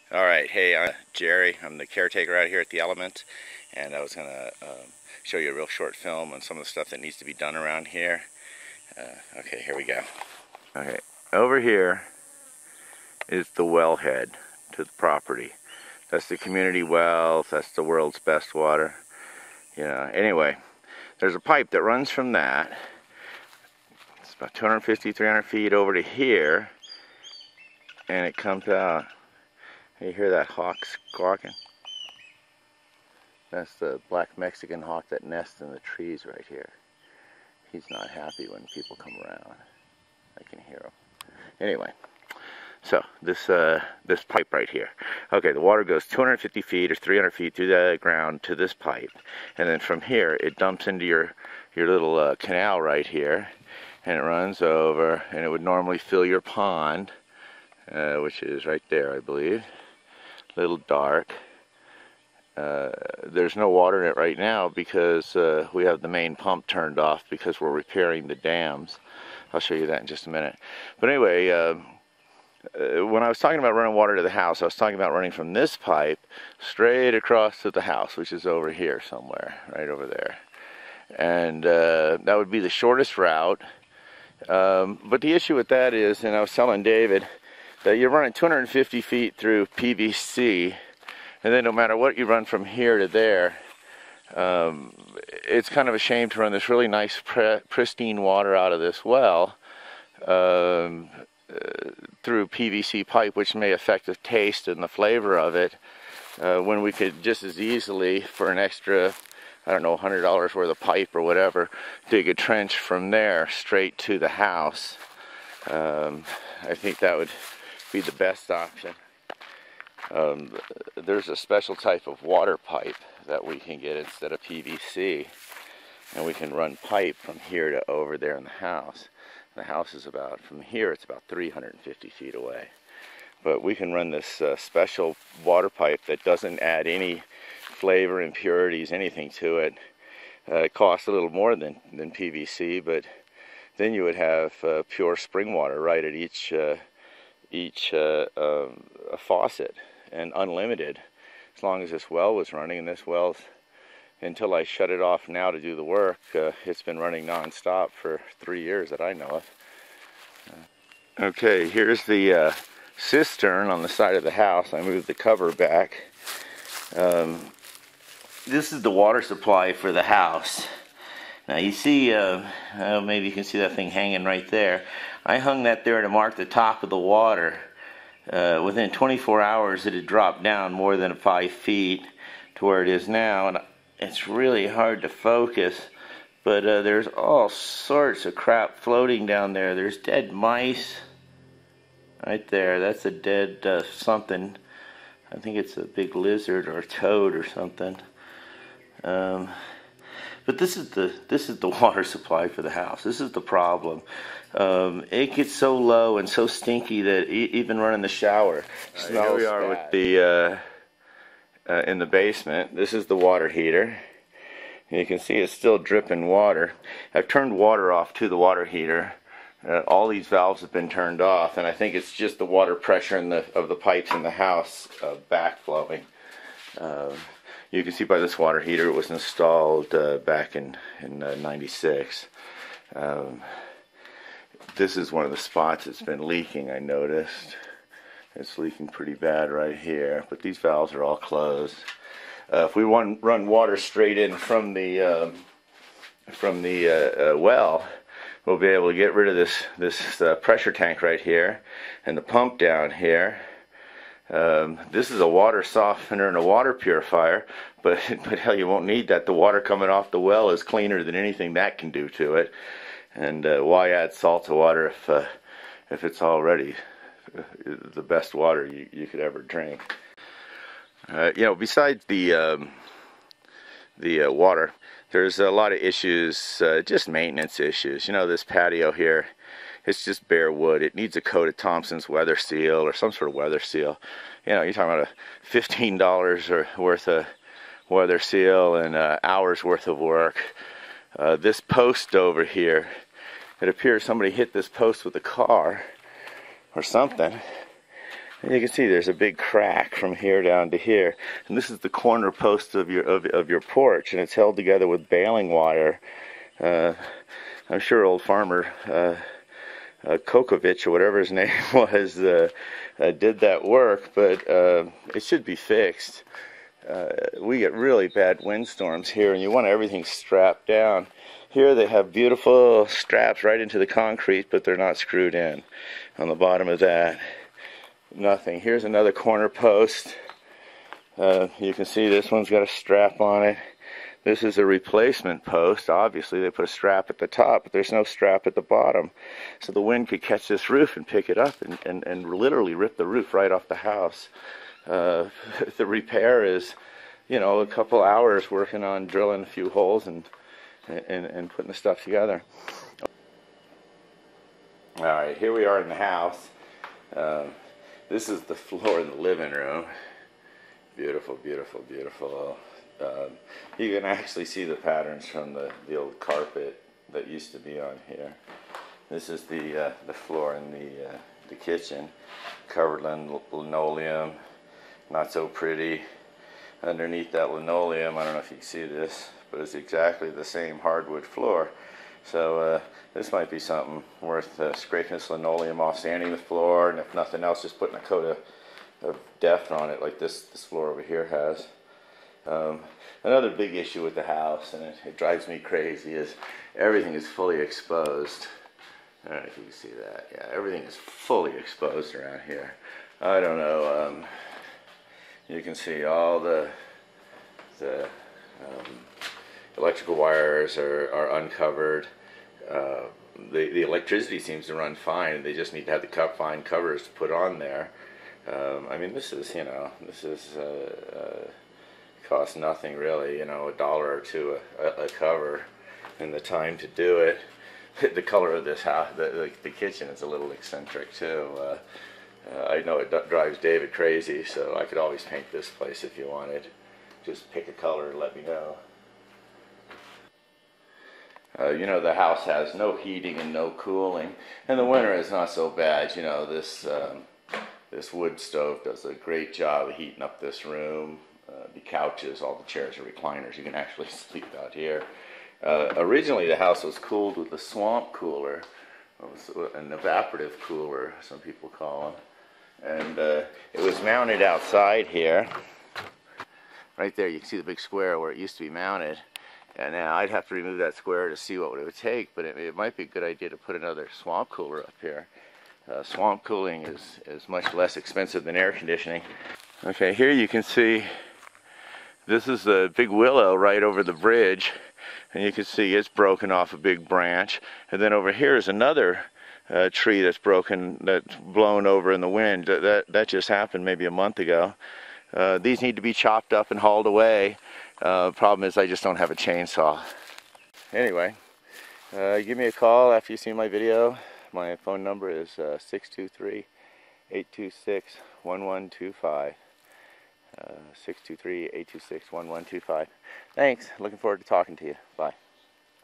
Alright, hey, I'm Jerry. I'm the caretaker out here at the Element, and I was going to show you a real short film on some of the stuff that needs to be done around here. Okay, here we go. Okay, over here is the wellhead to the property. That's the community well, that's the world's best water. Anyway, there's a pipe that runs from that. It's about 250, 300 feet over to here, and it comes out. You hear that hawk squawking? That's the black Mexican hawk that nests in the trees right here. He's not happy when people come around. I can hear him. Anyway, so this pipe right here. Okay, the water goes 250 feet or 300 feet through the ground to this pipe, and then from here it dumps into your little canal right here, and it runs over, and it would normally fill your pond, which is right there, I believe. A little dark. There's no water in it right now because we have the main pump turned off because we're repairing the dams. I'll show you that in just a minute. But anyway, when I was talking about running water to the house, I was talking about running from this pipe straight across to the house, which is over here somewhere, right over there. And that would be the shortest route. But the issue with that is, and I was telling David, that you're running 250 feet through PVC, and then no matter what you run from here to there, it's kind of a shame to run this really nice pristine water out of this well through PVC pipe, which may affect the taste and the flavor of it, when we could just as easily, for an extra, I don't know, $100 worth of pipe or whatever, dig a trench from there straight to the house. I think that would be the best option. There's a special type of water pipe that we can get instead of PVC, and we can run pipe from here to over there in the house. The house is about, from here it's about 350 feet away. But we can run this special water pipe that doesn't add any flavor, impurities, anything to it. It costs a little more than PVC, but then you would have pure spring water right at each faucet, and unlimited, as long as this well was running. And this well, until I shut it off now to do the work, it's been running non-stop for 3 years that I know of. Okay, here's the cistern on the side of the house. I moved the cover back. This is the water supply for the house. Now you see, maybe you can see that thing hanging right there. I hung that there to mark the top of the water. Within 24 hours it had dropped down more than 5 feet to where it is now, and it's really hard to focus, but there's all sorts of crap floating down there. There's dead mice right there. That's a dead something. I think it's a big lizard or a toad or something. But this is the water supply for the house. This is the problem. It gets so low and so stinky that even running the shower smells bad. Here we are with the in the basement. This is the water heater. You can see it's still dripping water. I've turned water off to the water heater. All these valves have been turned off, and I think it's just the water pressure of the pipes in the house backflowing. You can see by this water heater, it was installed back in '96. This is one of the spots that's been leaking, I noticed. It's leaking pretty bad right here, but these valves are all closed. If we run water straight in from the well, we'll be able to get rid of this pressure tank right here and the pump down here. This is a water softener and a water purifier, but hell, you won't need that. The water coming off the well is cleaner than anything that can do to it. And why add salt to water if it's already the best water you could ever drink? Besides the water, there's a lot of issues, just maintenance issues. This patio here, it's just bare wood. It needs a coat of Thompson's Weather Seal or some sort of weather seal. You're talking about a $15 worth of weather seal and hours worth of work. This post over here, it appears somebody hit this post with a car or something, And you can see there's a big crack from here down to here, and this is the corner post of your porch, and it's held together with baling wire. I'm sure old farmer Kokovich, or whatever his name was, did that work, but it should be fixed. We get really bad windstorms here, and you want everything strapped down. Here they have beautiful straps right into the concrete, but they're not screwed in. On the bottom of that, nothing. Here's another corner post. You can see this one's got a strap on it. This is a replacement post. Obviously they put a strap at the top, but there's no strap at the bottom. So the wind could catch this roof and pick it up and literally rip the roof right off the house. The repair is, you know, a couple hours working on drilling a few holes and putting the stuff together. Alright, here we are in the house. This is the floor in the living room. Beautiful, beautiful, beautiful. You can actually see the patterns from the old carpet that used to be on here. This is the floor in the kitchen. Covered linoleum, not so pretty. Underneath that linoleum, I don't know if you can see this, but it's exactly the same hardwood floor. So this might be something worth scraping this linoleum off, sanding the floor, and if nothing else, just putting a coat of depth on it like this floor over here has. Another big issue with the house, and it drives me crazy, is everything is fully exposed. I don't know if you can see that. Yeah, everything is fully exposed around here. I don't know. You can see all the electrical wires are uncovered. The electricity seems to run fine. They just need to have the fine covers to put on there. I mean, this is, you know, this is costs nothing really, you know, $1 or $2 a cover, and the time to do it. The color of this house, the kitchen is a little eccentric too. I know it drives David crazy, so I could always paint this place if you wanted. Just pick a color and let me know. You know, the house has no heating and no cooling, and the winter is not so bad. You know, this wood stove does a great job of heating up this room. The couches, all the chairs are recliners. You can actually sleep out here. Originally, the house was cooled with a swamp cooler, an evaporative cooler, some people call them. And it was mounted outside here. Right there, you can see the big square where it used to be mounted. And now I'd have to remove that square to see what it would take, but it might be a good idea to put another swamp cooler up here. Swamp cooling is much less expensive than air conditioning. Okay, here you can see this is the big willow right over the bridge, and you can see it's broken off a big branch. And then over here is another tree that's broken, that's blown over in the wind. That just happened maybe a month ago. These need to be chopped up and hauled away. Problem is I just don't have a chainsaw. Anyway, give me a call after you see my video. My phone number is 623-826-1125. 623-826-1125. Thanks. Looking forward to talking to you. Bye.